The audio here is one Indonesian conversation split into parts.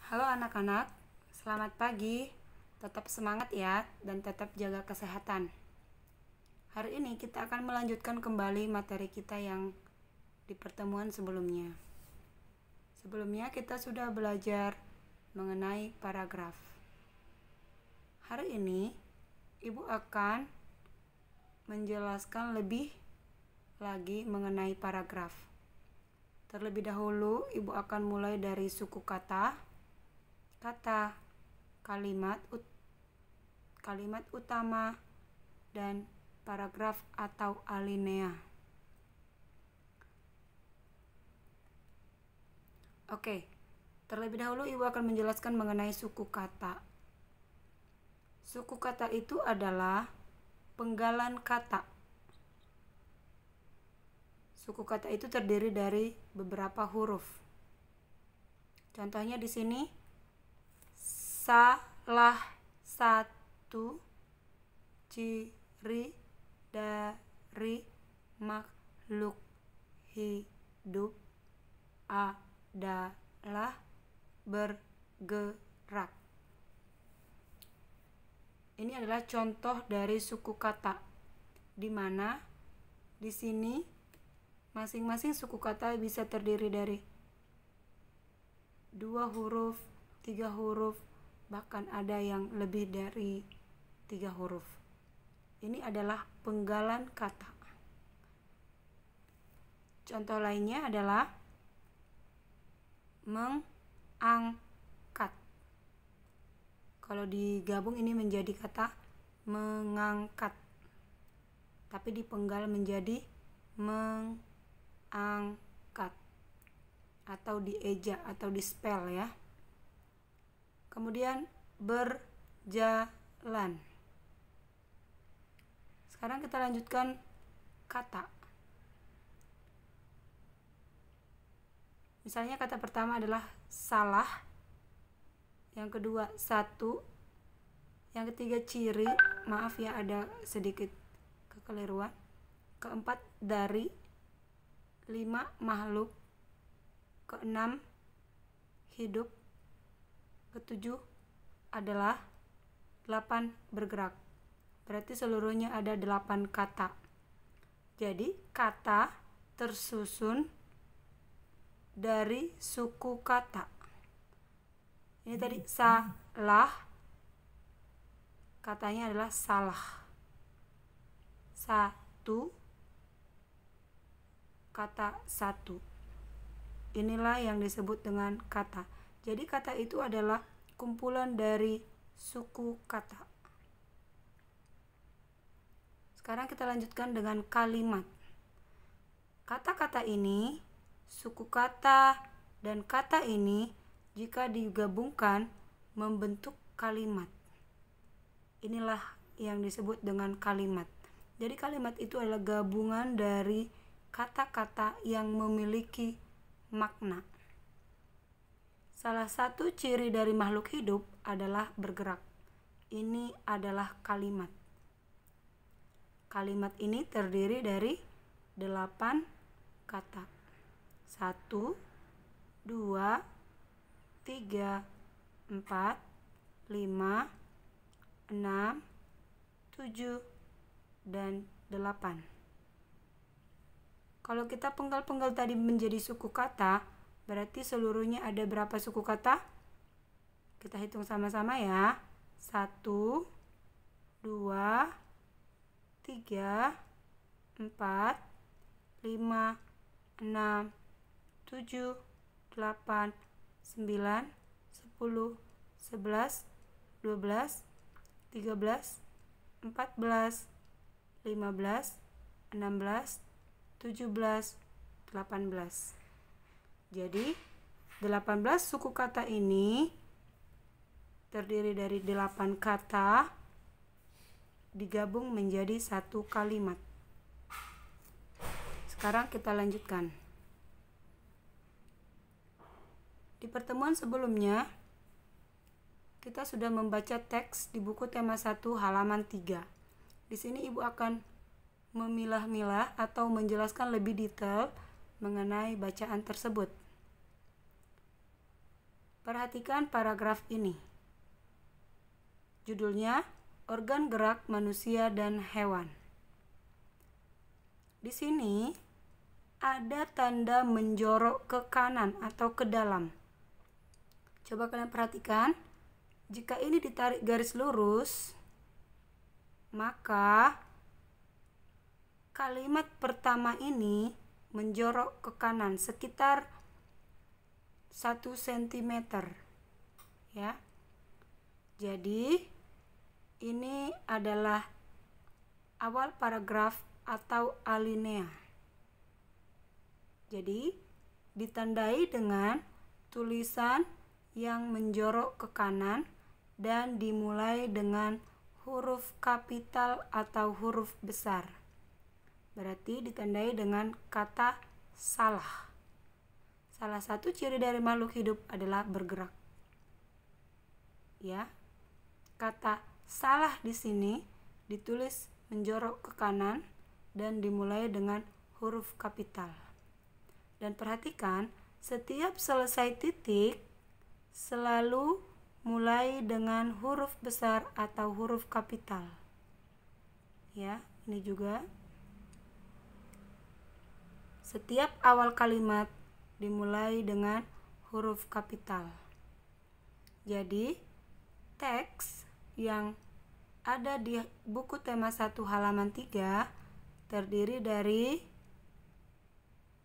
Halo anak-anak, selamat pagi. Tetap semangat ya dan tetap jaga kesehatan. Hari ini kita akan melanjutkan kembali materi kita yang di pertemuan sebelumnya. Sebelumnya kita sudah belajar mengenai paragraf. Hari ini Ibu akan menjelaskan lebih lagi mengenai paragraf. Terlebih dahulu Ibu akan mulai dari suku kata, kalimat utama, dan paragraf atau alinea. Oke, terlebih dahulu Ibu akan menjelaskan mengenai suku kata. Suku kata itu adalah penggalan kata. Suku kata itu terdiri dari beberapa huruf. Contohnya di sini salah satu ciri dari makhluk hidup adalah bergerak. Ini adalah contoh dari suku kata, di mana di sini masing-masing suku kata bisa terdiri dari 2 huruf, 3 huruf, bahkan ada yang lebih dari 3 huruf. Ini adalah penggalan kata. Contoh lainnya adalah mengangkat. Kalau digabung ini menjadi kata mengangkat, tapi dipenggal menjadi mengangkat, atau dieja atau dispel ya. Kemudian berjalan. Sekarang kita lanjutkan kata. Misalnya kata pertama adalah salah, yang kedua satu, yang ketiga ciri, maaf ya ada sedikit kekeliruan, keempat dari, 5 makhluk, keenam hidup, ketujuh adalah, 8 bergerak. Berarti seluruhnya ada 8 kata. Jadi kata tersusun dari suku kata. Ini tadi salah, katanya adalah salah. Satu, kata satu. Inilah yang disebut dengan kata. Jadi kata itu adalah kumpulan dari suku kata. Sekarang kita lanjutkan dengan kalimat. Kata-kata ini, suku kata dan kata ini jika digabungkan membentuk kalimat. Inilah yang disebut dengan kalimat. Jadi kalimat itu adalah gabungan dari kata-kata yang memiliki makna. Salah satu ciri dari makhluk hidup adalah bergerak. Ini adalah kalimat. Kalimat ini terdiri dari 8 kata. 1, 2, 3, 4, 5, 6, 7, dan 8. Kalau kita penggal-penggal tadi menjadi suku kata, berarti seluruhnya ada berapa suku kata? Kita hitung sama-sama ya. 1, 2, 3, 4, 5, 6, 7, 8, 9, 10, 11, 12, 13, 14, 15, 16, 17, 18. Jadi 18 suku kata ini terdiri dari 8 kata digabung menjadi satu kalimat. Sekarang kita lanjutkan. Di pertemuan sebelumnya kita sudah membaca teks di buku tema 1 halaman 3. Di sini Ibu akan memilah-milah atau menjelaskan lebih detail mengenai bacaan tersebut. Perhatikan paragraf ini. Judulnya Organ Gerak Manusia dan Hewan. Di sini ada tanda menjorok ke kanan atau ke dalam. Coba kalian perhatikan. Jika ini ditarik garis lurus, maka kalimat pertama ini menjorok ke kanan sekitar 1 cm. Ya. Jadi ini adalah awal paragraf atau alinea. Jadi ditandai dengan tulisan yang menjorok ke kanan dan dimulai dengan huruf kapital atau huruf besar. Berarti ditandai dengan kata salah. Salah satu ciri dari makhluk hidup adalah bergerak. Ya. Kata salah di sini ditulis menjorok ke kanan dan dimulai dengan huruf kapital. Dan perhatikan, setiap selesai titik selalu mulai dengan huruf besar atau huruf kapital. Ya, ini juga. Setiap awal kalimat dimulai dengan huruf kapital. Jadi, teks yang ada di buku tema 1 halaman 3 terdiri dari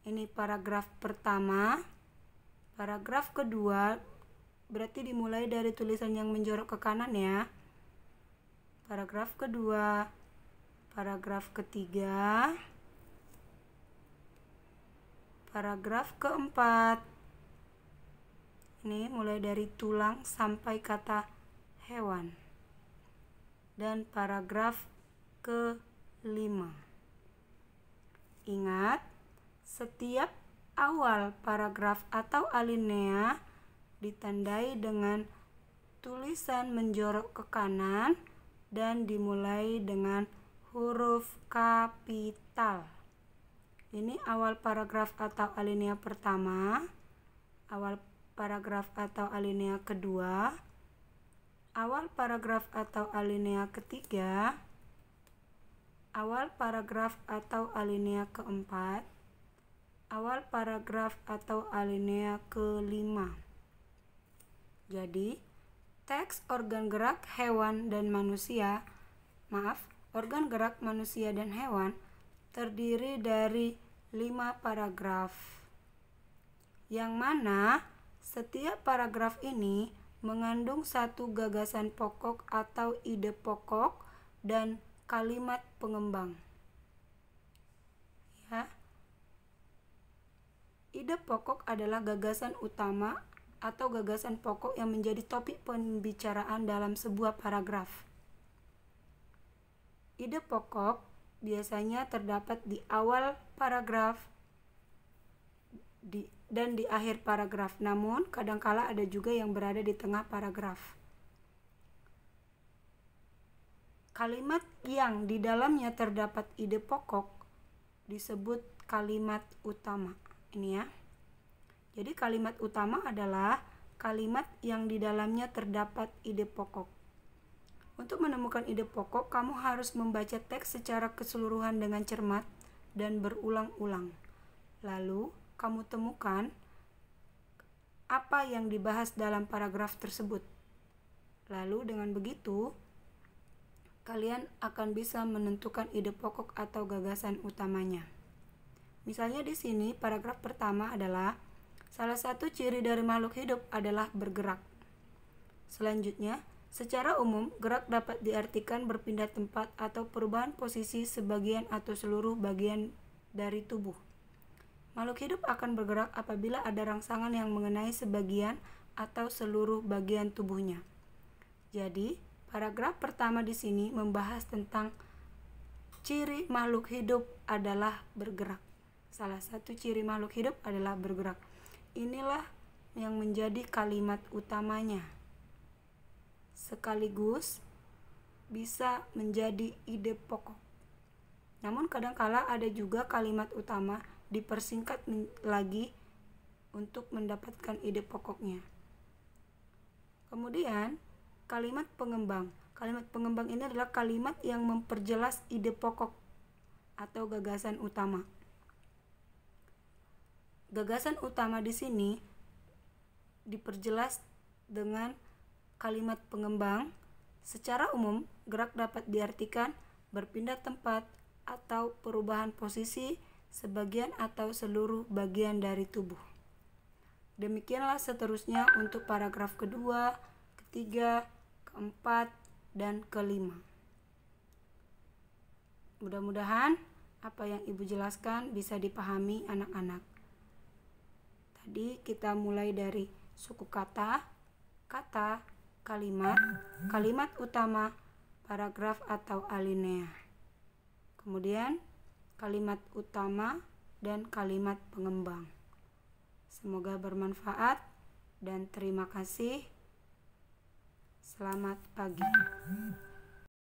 ini paragraf pertama, paragraf kedua berarti dimulai dari tulisan yang menjorok ke kanan ya. Paragraf kedua, paragraf ketiga, paragraf keempat. Ini mulai dari tulang sampai kata hewan. Dan paragraf kelima. Ingat, setiap awal paragraf atau alinea ditandai dengan tulisan menjorok ke kanan dan dimulai dengan huruf kapital. Ini awal paragraf atau alinea pertama, awal paragraf atau alinea kedua, awal paragraf atau alinea ketiga, awal paragraf atau alinea keempat, awal paragraf atau alinea kelima. Jadi, teks organ gerak hewan dan manusia, organ gerak manusia dan hewan terdiri dari 5 paragraf. Yang mana setiap paragraf ini mengandung satu gagasan pokok atau ide pokok dan kalimat pengembang. Ya. Ide pokok adalah gagasan utama atau gagasan pokok yang menjadi topik pembicaraan dalam sebuah paragraf. Ide pokok biasanya terdapat di awal paragraf dan di akhir paragraf, namun kadangkala ada juga yang berada di tengah paragraf. Kalimat yang di dalamnya terdapat ide pokok disebut kalimat utama. Ini ya. Jadi kalimat utama adalah kalimat yang di dalamnya terdapat ide pokok. Untuk menemukan ide pokok, kamu harus membaca teks secara keseluruhan dengan cermat dan berulang-ulang. Lalu, kamu temukan apa yang dibahas dalam paragraf tersebut. Lalu, dengan begitu, kalian akan bisa menentukan ide pokok atau gagasan utamanya. Misalnya di sini, paragraf pertama adalah salah satu ciri dari makhluk hidup adalah bergerak. Selanjutnya, secara umum, gerak dapat diartikan berpindah tempat atau perubahan posisi sebagian atau seluruh bagian dari tubuh. Makhluk hidup akan bergerak apabila ada rangsangan yang mengenai sebagian atau seluruh bagian tubuhnya. Jadi, paragraf pertama di sini membahas tentang ciri makhluk hidup adalah bergerak. Salah satu ciri makhluk hidup adalah bergerak. Inilah yang menjadi kalimat utamanya. Sekaligus bisa menjadi ide pokok. Namun kadangkala ada juga kalimat utama dipersingkat lagi untuk mendapatkan ide pokoknya. Kemudian kalimat pengembang. Kalimat pengembang ini adalah kalimat yang memperjelas ide pokok atau gagasan utama. Gagasan utama di sini diperjelas dengan kalimat pengembang. Secara umum, gerak dapat diartikan berpindah tempat atau perubahan posisi sebagian atau seluruh bagian dari tubuh. Demikianlah seterusnya untuk paragraf kedua, ketiga, keempat, dan kelima. Mudah-mudahan apa yang Ibu jelaskan bisa dipahami anak-anak. Tadi kita mulai dari suku kata, kalimat, kalimat utama, paragraf atau alinea. Kemudian kalimat utama dan kalimat pengembang. Semoga bermanfaat dan terima kasih. Selamat pagi.